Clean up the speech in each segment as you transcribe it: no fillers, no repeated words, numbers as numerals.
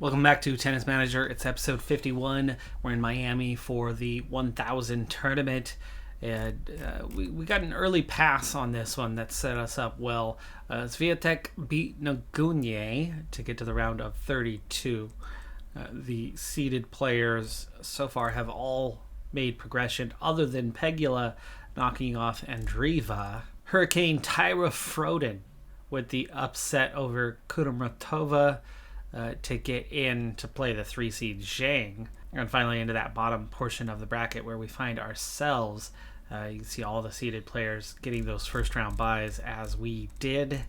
Welcome back to Tennis Manager. It's episode 51. We're in Miami for the 1000 tournament. And we got an early pass on this one that set us up well. Swiatek beat Nagunye to get to the round of 32. The seeded players so far have all made progression other than Pegula knocking off Andreeva. Hurricane Tyra Froden with the upset over Kudermetova to get in to play the 3 seed Zhang. And finally into that bottom portion of the bracket where we find ourselves. You can see all the seeded players getting those first round buys as we did.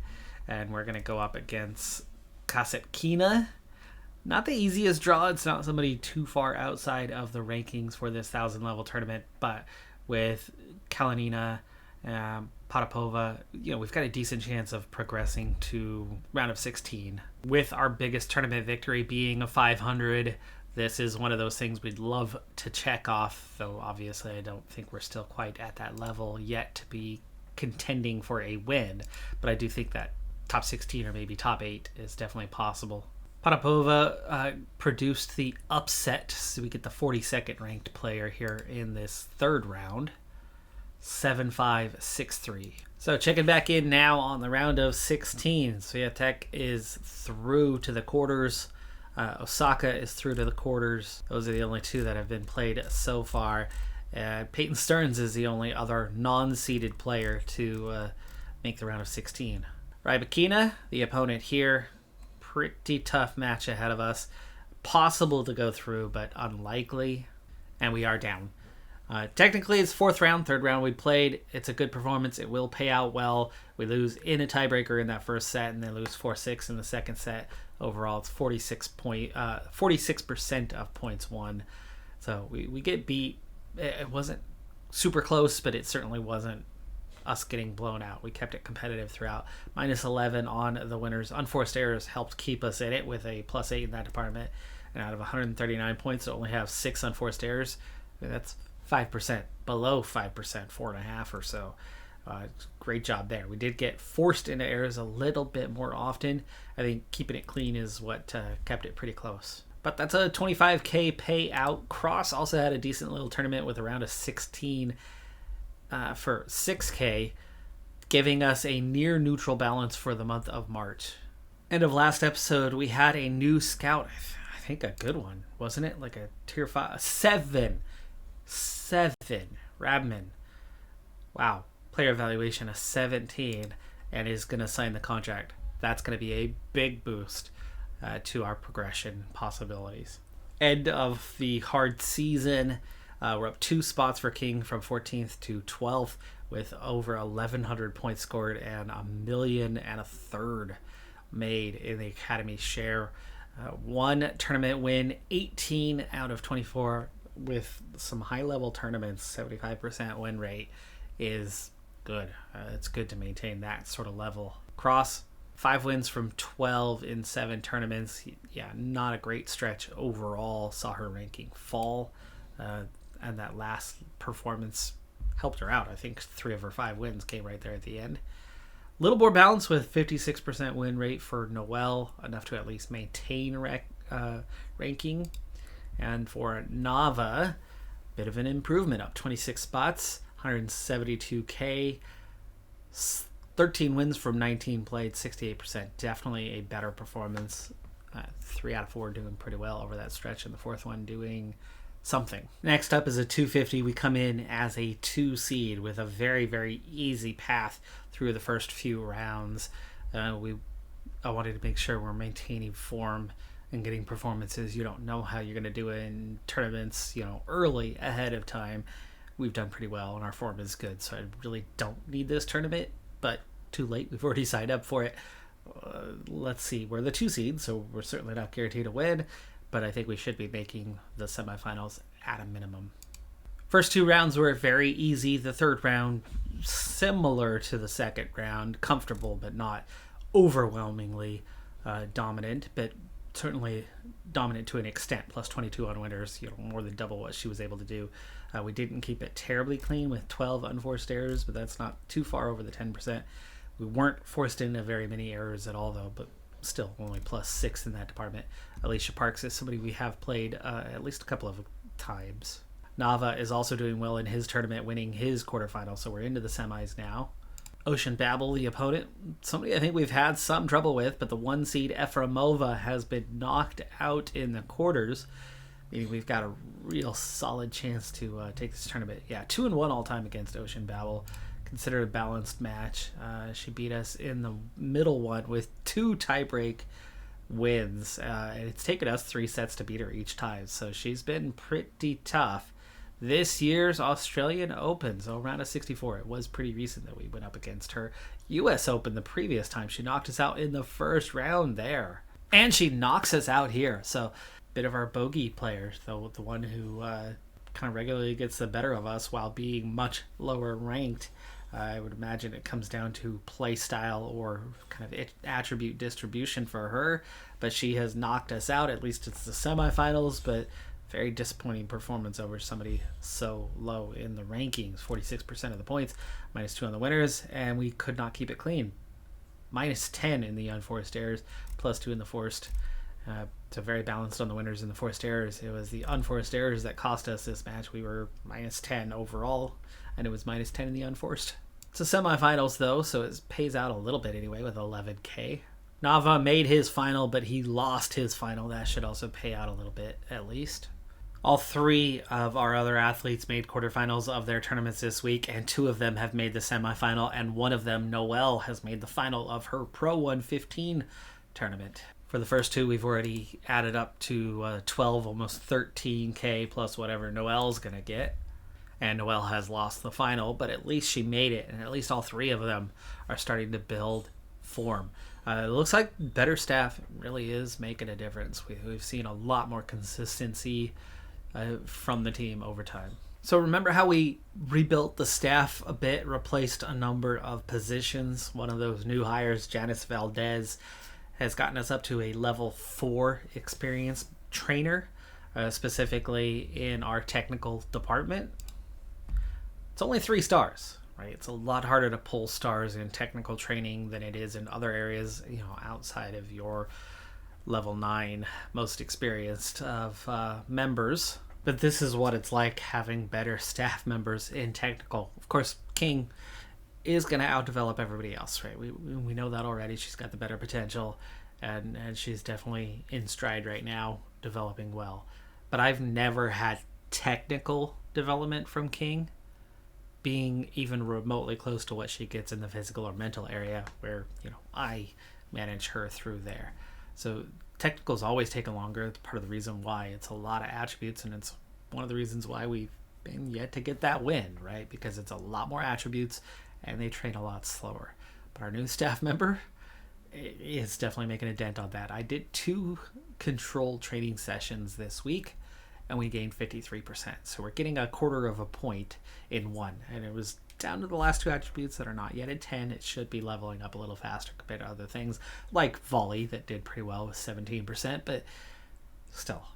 And we're going to go up against Kasatkina. Not the easiest draw. It's not somebody too far outside of the rankings for this 1000 level tournament. But with Kalinina, Potapova, we've got a decent chance of progressing to round of 16. With our biggest tournament victory being a 500, this is one of those things we'd love to check off, though obviously I don't think we're still quite at that level yet to be contending for a win. But I do think that top 16 or maybe top 8 is definitely possible. Potapova produced the upset, so we get the 42nd ranked player here in this third round. 7-5, 6-3. So checking back in now on the round of 16. Swiatek is through to the quarters. Osaka is through to the quarters. Those are the only two that have been played so far. Peyton Stearns is the only other non-seeded player to make the round of 16. Rybakina, the opponent here. Pretty tough match ahead of us. Possible to go through, but unlikely. And we are down. Technically, it's fourth round, third round we played. It's a good performance. It will pay out well. We lose in a tiebreaker in that first set and then lose 4-6 in the second set. Overall, it's 46% of points won. So we get beat. It wasn't super close, but it certainly wasn't us getting blown out. We kept it competitive throughout. -11 on the winners. Unforced errors helped keep us in it with a +8 in that department. And out of 139 points, to only have 6 unforced errors. That's 5%, below 5%, 4.5 or so. Great job there. We did get forced into errors a little bit more often. I think keeping it clean is what kept it pretty close. But that's a 25K payout. Cross also had a decent little tournament with a round of 16 for 6K, giving us a near neutral balance for the month of March. End of last episode, we had a new scout. I think a good one, wasn't it? Like a tier 5, 7. Rabman. Wow. Player evaluation of 17 and is going to sign the contract. That's going to be a big boost to our progression possibilities. End of the hard season. We're up 2 spots for King from 14th to 12th with over 1,100 points scored and $1.3 million made in the Academy share. 1 tournament win, 18 out of 24 with some high-level tournaments. 75% win rate is good. It's good to maintain that sort of level. Cross, 5 wins from 12 in 7 tournaments. Yeah, not a great stretch overall. Saw her ranking fall, and that last performance helped her out. I think 3 of her 5 wins came right there at the end. A little more balance with 56% win rate for Noelle, enough to at least maintain ranking. And for Nava, bit of an improvement, up 26 spots, 172K, 13 wins from 19 played, 68%. Definitely a better performance. 3 out of 4 doing pretty well over that stretch, and the 4th one doing something. Next up is a 250. We come in as a 2 seed with a very, very easy path through the first few rounds. I wanted to make sure we're maintaining form and getting performances. You don't know how you're going to do it in tournaments, early ahead of time. We've done pretty well and our form is good, so I really don't need this tournament, but too late. We've already signed up for it. Let's see. We're the 2 seed, so we're certainly not guaranteed to win, but I think we should be making the semifinals at a minimum. First 2 rounds were very easy. The third round, similar to the second round, comfortable but not overwhelmingly dominant, but certainly dominant to an extent. Plus 22 on winners, more than double what she was able to do. We didn't keep it terribly clean with 12 unforced errors, but that's not too far over the 10%. We weren't forced into very many errors at all, though, but still only +6 in that department. Alicia Parks is somebody we have played at least a couple of times. Nava is also doing well in his tournament, winning his quarterfinal, so we're into the semis now. Ocean Babel, the opponent, somebody I think we've had some trouble with, but the 1 seed Efremova has been knocked out in the quarters, meaning we've got a real solid chance to take this tournament. Yeah, 2-1 all time against Ocean Babel. Considered a balanced match. She beat us in the middle one with 2 tiebreak wins. And it's taken us 3 sets to beat her each time, so she's been pretty tough. This year's Australian Open, so round of 64, it was pretty recent that we went up against her. US Open the previous time, she knocked us out in the first round there. And she knocks us out here, so bit of our bogey player, though, the one who kind of regularly gets the better of us while being much lower ranked. I would imagine it comes down to play style or kind of attribute distribution for her, but she has knocked us out. At least it's the semifinals, but very disappointing performance over somebody so low in the rankings. 46% of the points, -2 on the winners, and we could not keep it clean. -10 in the unforced errors, +2 in the forced. So very balanced on the winners and the forced errors. It was the unforced errors that cost us this match. We were -10 overall, and it was -10 in the unforced. It's the semifinals though, so it pays out a little bit anyway with 11K. Nava made his final, but he lost his final. That should also pay out a little bit at least. All 3 of our other athletes made quarterfinals of their tournaments this week, and 2 of them have made the semifinal, and one of them, Noelle, has made the final of her Pro 115 tournament. For the first 2, we've already added up to 12, almost 13K plus whatever Noelle's going to get. And Noelle has lost the final, but at least she made it, and at least all 3 of them are starting to build form. It looks like better staff really is making a difference. We've seen a lot more consistency from the team over time. So remember how we rebuilt the staff a bit, replaced a number of positions. One of those new hires, Janice Valdez, has gotten us up to a level 4 experience trainer, specifically in our technical department. It's only 3 stars, right? It's a lot harder to pull stars in technical training than it is in other areas, outside of your level 9 most experienced of members. But this is what it's like having better staff members in technical. Of course, King is going to outdevelop everybody else, right? We know that already. She's got the better potential, and she's definitely in stride right now, developing well. But I've never had technical development from King being even remotely close to what she gets in the physical or mental area, where I manage her through there. So technical's always taken longer. It's part of the reason why. It's a lot of attributes, and it's one of the reasons why we've been yet to get that win, right? Because it's a lot more attributes and they train a lot slower. But our new staff member is definitely making a dent on that. I did 2 controlled training sessions this week, and we gained 53%. So we're getting a quarter of a point in one, and it was down to the last 2 attributes that are not yet at 10. It should be leveling up a little faster compared to other things like volley that did pretty well with 17%, but still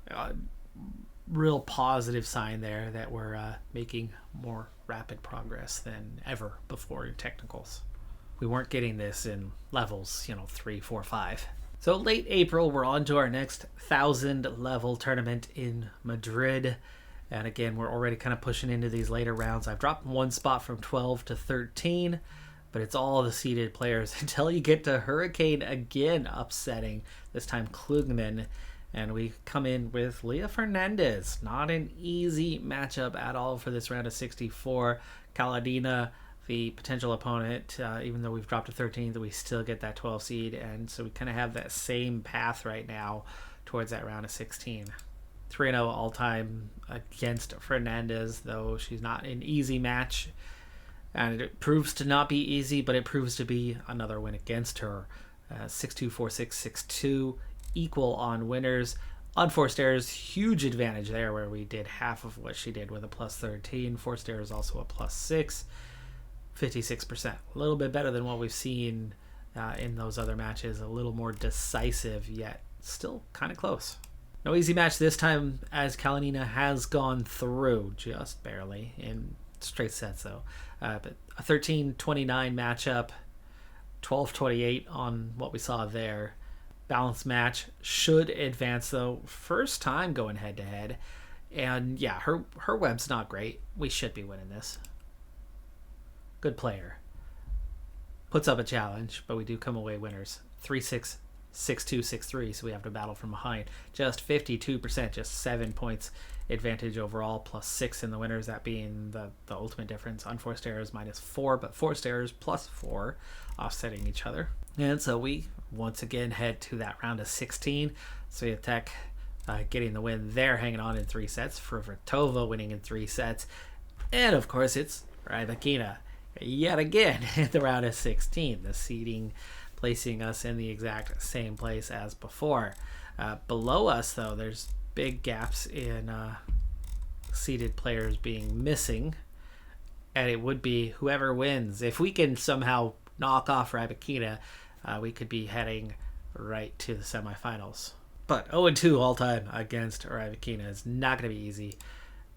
real positive sign there that we're making more rapid progress than ever before in technicals. We weren't getting this in levels 3, 4, 5. So late April, we're on to our next 1,000 level tournament in Madrid. And again, we're already kind of pushing into these later rounds. I've dropped 1 spot from 12 to 13, but it's all the seeded players until you get to Hurricane again, upsetting, this time Klugman. And we come in with Leah Fernandez. Not an easy matchup at all for this round of 64. Kaladina, the potential opponent, even though we've dropped to 13th, we still get that 12 seed. And so we kind of have that same path right now towards that round of 16. 3-0 all-time against Fernandez, though she's not an easy match. And it proves to not be easy, but it proves to be another win against her. 6-2, 4-6, 6-2, equal on winners. Unforced errors, huge advantage there, where we did half of what she did with a +13. Forced errors also a +6. 56%. A little bit better than what we've seen in those other matches. A little more decisive, yet still kind of close. No easy match this time, as Kalinina has gone through, just barely, in straight sets though. But a 13-29 matchup, 12-28 on what we saw there. Balanced match. Should advance, though. First time going head-to-head. And, yeah, her web's not great. We should be winning this. Good player. Puts up a challenge, but we do come away winners. 3-6, 6-2, 6-3, so we have to battle from behind. Just 52%, just 7 points advantage overall, plus 6 in the winners, that being the ultimate difference. Unforced errors -4, but forced errors +4, offsetting each other. And so we once again head to that round of 16. Swiatek getting the win there, hanging on in 3 sets. Fruhvirtova winning in 3 sets. And of course it's Rybakina yet again in the round of 16. The seeding placing us in the exact same place as before. Below us, though, there's big gaps in seeded players being missing, and it would be whoever wins. If we can somehow knock off Rybakina, we could be heading right to the semifinals. But 0-2 all-time against Rybakina is not going to be easy,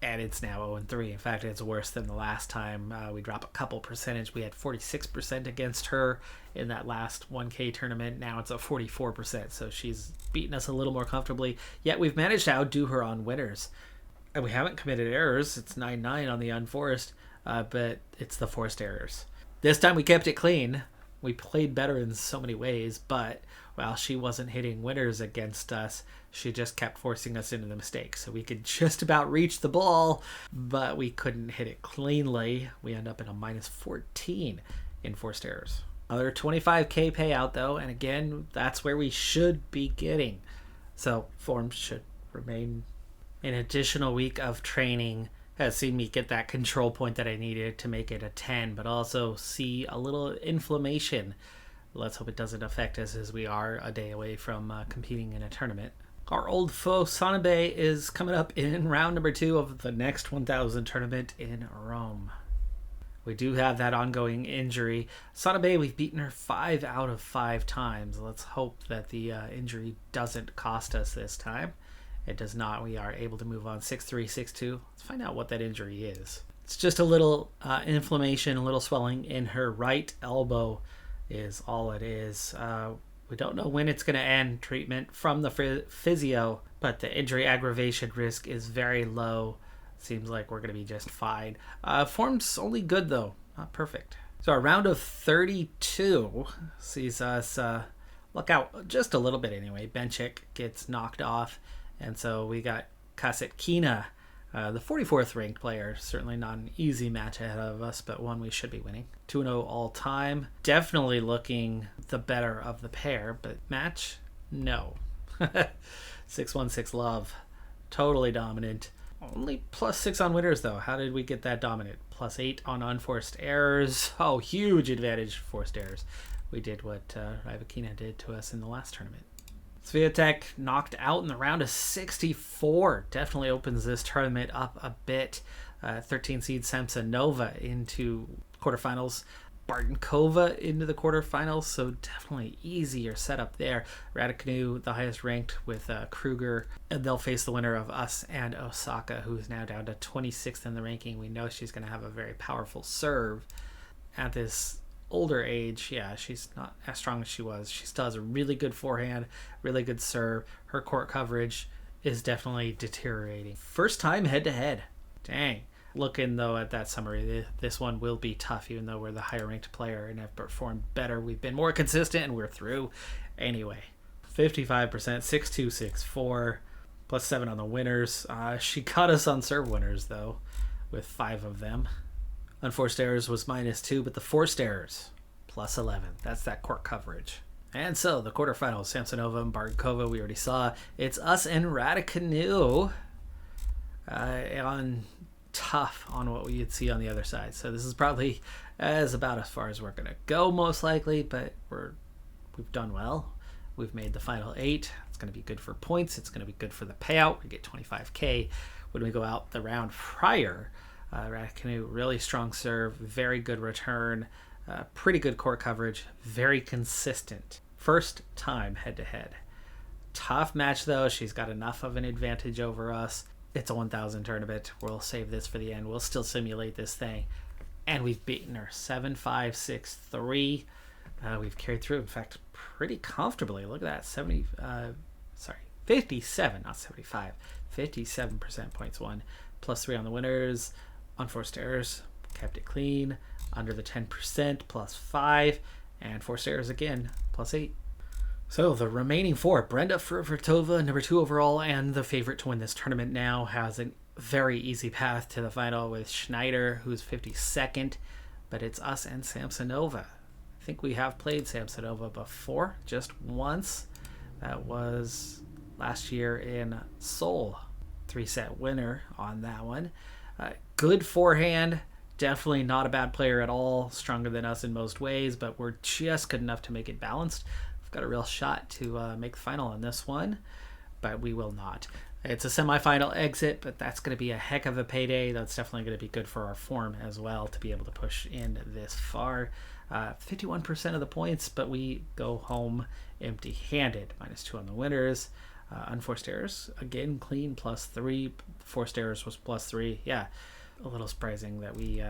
and it's now 0-3. In fact, it's worse than the last time. We drop a couple percentage. We had 46% against her in that last 1K tournament. Now it's at 44%, so she's beaten us a little more comfortably. Yet we've managed to outdo her on winners. And we haven't committed errors. It's 9-9 on the unforced, but it's the forced errors. This time we kept it clean. We played better in so many ways, but while she wasn't hitting winners against us, she just kept forcing us into the mistakes. So we could just about reach the ball, but we couldn't hit it cleanly. We end up in a -14 in forced errors. Another 25K payout, though, and again, that's where we should be getting. So form should remain. An additional week of training has seen me get that control point that I needed to make it a 10, but also see a little inflammation. Let's hope it doesn't affect us, as we are a day away from competing in a tournament. Our old foe Sonabe is coming up in round number 2 of the next 1000 tournament in Rome. We do have that ongoing injury. Sonabe, we've beaten her 5 out of 5 times. Let's hope that the injury doesn't cost us this time. It does not. We are able to move on 6-3, 6-2. Let's find out what that injury is. It's just a little inflammation, a little swelling in her right elbow is all it is. We don't know when it's going to end treatment from the physio, but the injury aggravation risk is very low. Seems like we're going to be just fine. Form's only good, though. Not perfect. So our round of 32 sees us luck out just a little bit anyway. Benchik gets knocked off. And so we got Kasatkina, the 44th ranked player. Certainly not an easy match ahead of us, but one we should be winning. 2-0 all time. Definitely looking the better of the pair, but match? No. 6-1-6 love. Totally dominant. Only +6 on winners, though. How did we get that dominant? +8 on unforced errors. Oh, huge advantage for forced errors. We did what Rybakina did to us in the last tournament. Swiatek knocked out in the round of 64. Definitely opens this tournament up a bit. 13 seed Samsonova into quarterfinals. Bartenkova into the quarterfinals, so definitely easier setup there. Raducanu, the highest ranked, with Kruger, and they'll face the winner of us and Osaka, who is now down to 26th in the ranking. We know she's going to have a very powerful serve at this older age. Yeah, she's not as strong as she was. She still has a really good forehand, really good serve. Her court coverage is definitely deteriorating. First time head-to-head. Dang. Looking, though, at that summary, this one will be tough, even though we're the higher-ranked player and have performed better. We've been more consistent, and we're through. Anyway, 55%, 6-2, 6-4, +7 on the winners. She got us on serve winners, though, with 5 of them. Unforced errors was -2, but the forced errors, +11. That's that court coverage. And so, the quarterfinals, Samsonova and Bartenkova, we already saw. It's us and Raducanu on tough on what we'd see on the other side. So this is probably about as far as we're going to go, most likely, but we've done well. We've made the final 8. It's going to be good for points. It's going to be good for the payout. We get 25K when we go out the round prior. Raducanu, really strong serve, very good return, pretty good court coverage, very consistent. First time head-to-head. Tough match, though. She's got enough of an advantage over us. It's a 1000 tournament. We'll save this for the end. We'll still simulate this thing. And we've beaten her 7-5, 6-3. we've carried through, in fact, pretty comfortably. Look at that, 57, not 75. 57% points won, +3 on the winners. Unforced errors, kept it clean, under the 10%, +5, and forced errors again, +8. So the remaining 4, Brenda Fruhvirtova, number 2 overall, and the favorite to win this tournament now, has a very easy path to the final with Schneider, who's 52nd, but it's us and Samsonova. I think we have played Samsonova before, just once. That was last year in Seoul. 3-set winner on that one. Good forehand. Definitely not a bad player at all. Stronger than us in most ways, but we're just good enough to make it balanced. We've got a real shot to make the final on this one, but we will not. It's a semifinal exit, but that's going to be a heck of a payday. That's definitely going to be good for our form as well to be able to push in this far. 51% of the points, but we go home empty-handed. -2 on the winners. Unforced errors, again, clean, +3. Forced errors was +3. Yeah, a little surprising that we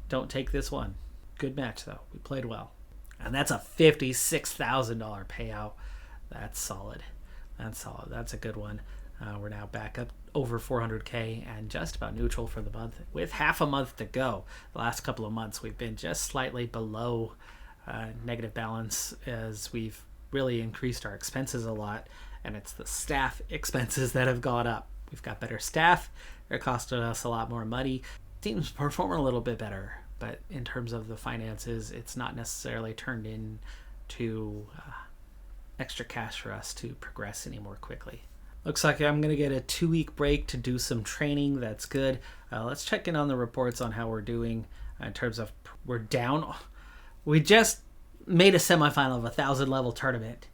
don't take this one. Good match, though. We played well. And that's a $56,000 payout. That's solid. That's a good one. We're now back up over 400K and just about neutral for the month with half a month to go. The last couple of months we've been just slightly below negative balance as we've really increased our expenses a lot, and it's the staff expenses that have gone up. We've got better staff. They're costing us a lot more money. Teams perform a little bit better, but in terms of the finances, it's not necessarily turned into extra cash for us to progress any more quickly. Looks like I'm going to get a 2-week break to do some training. That's good. Let's check in on the reports on how we're doing in terms of we're down. We just made a semifinal of a 1,000 level tournament,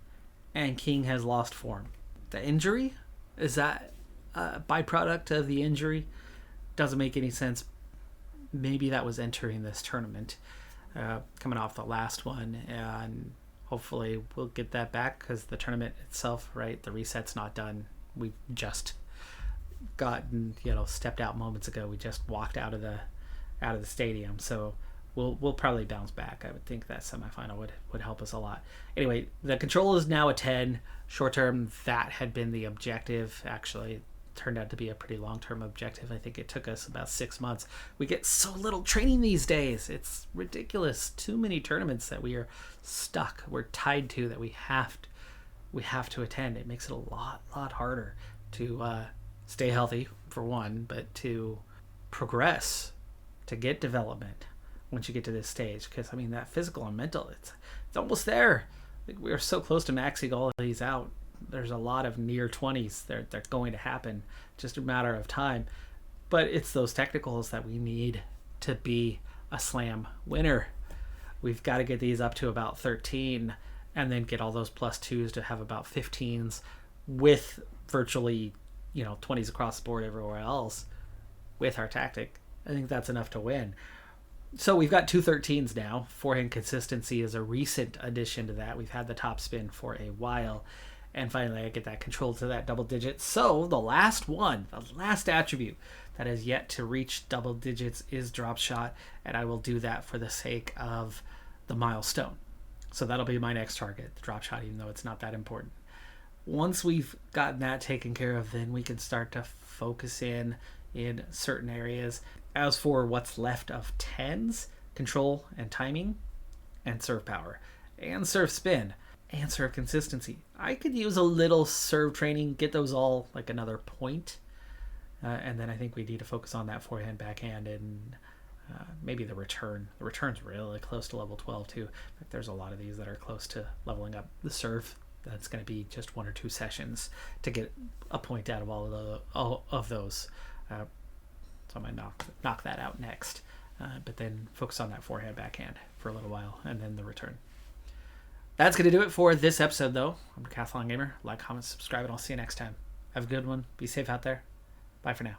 and King has lost form. The injury? Is that a byproduct of the injury? Doesn't make any sense. Maybe that was entering this tournament, coming off the last one, and hopefully we'll get that back because the tournament itself, right, the reset's not done. We've just gotten, stepped out moments ago. We just walked out of the stadium, so we'll probably bounce back. I would think that semifinal would help us a lot. Anyway, the control is now a 10. Short term, that had been the objective. Actually, it turned out to be a pretty long-term objective. I think it took us about 6 months. We get so little training these days. It's ridiculous. Too many tournaments that we are stuck. We're tied to that we have to attend. It makes it a lot harder to stay healthy, for one, but to progress, to get development once you get to this stage. Because, that physical and mental, it's almost there. We are so close to maxing all of these out. There's a lot of near 20s. They're going to happen. Just a matter of time. But it's those technicals that we need to be a slam winner. We've got to get these up to about 13 and then get all those +2s to have about 15s with virtually, 20s across the board everywhere else with our tactic. I think that's enough to win. So we've got 2 13s now. Forehand consistency is a recent addition to that. We've had the top spin for a while. And finally, I get that control to that double digit. So the last one, the last attribute that has yet to reach double digits is drop shot. And I will do that for the sake of the milestone. So that'll be my next target, the drop shot, even though it's not that important. Once we've gotten that taken care of, then we can start to focus in certain areas. As for what's left of 10s, control and timing, and serve power, and serve spin, and serve consistency. I could use a little serve training, get those all like another point. And then I think we need to focus on that forehand, backhand, and maybe the return. The return's really close to level 12 too. In fact, there's a lot of these that are close to leveling up. The serve, that's going to be just 1 or 2 sessions to get a point out of all of those. So I'm going to knock that out next. But then focus on that forehand, backhand for a little while, and then the return. That's going to do it for this episode, though. I'm Decathlon Gamer. Like, comment, subscribe, and I'll see you next time. Have a good one. Be safe out there. Bye for now.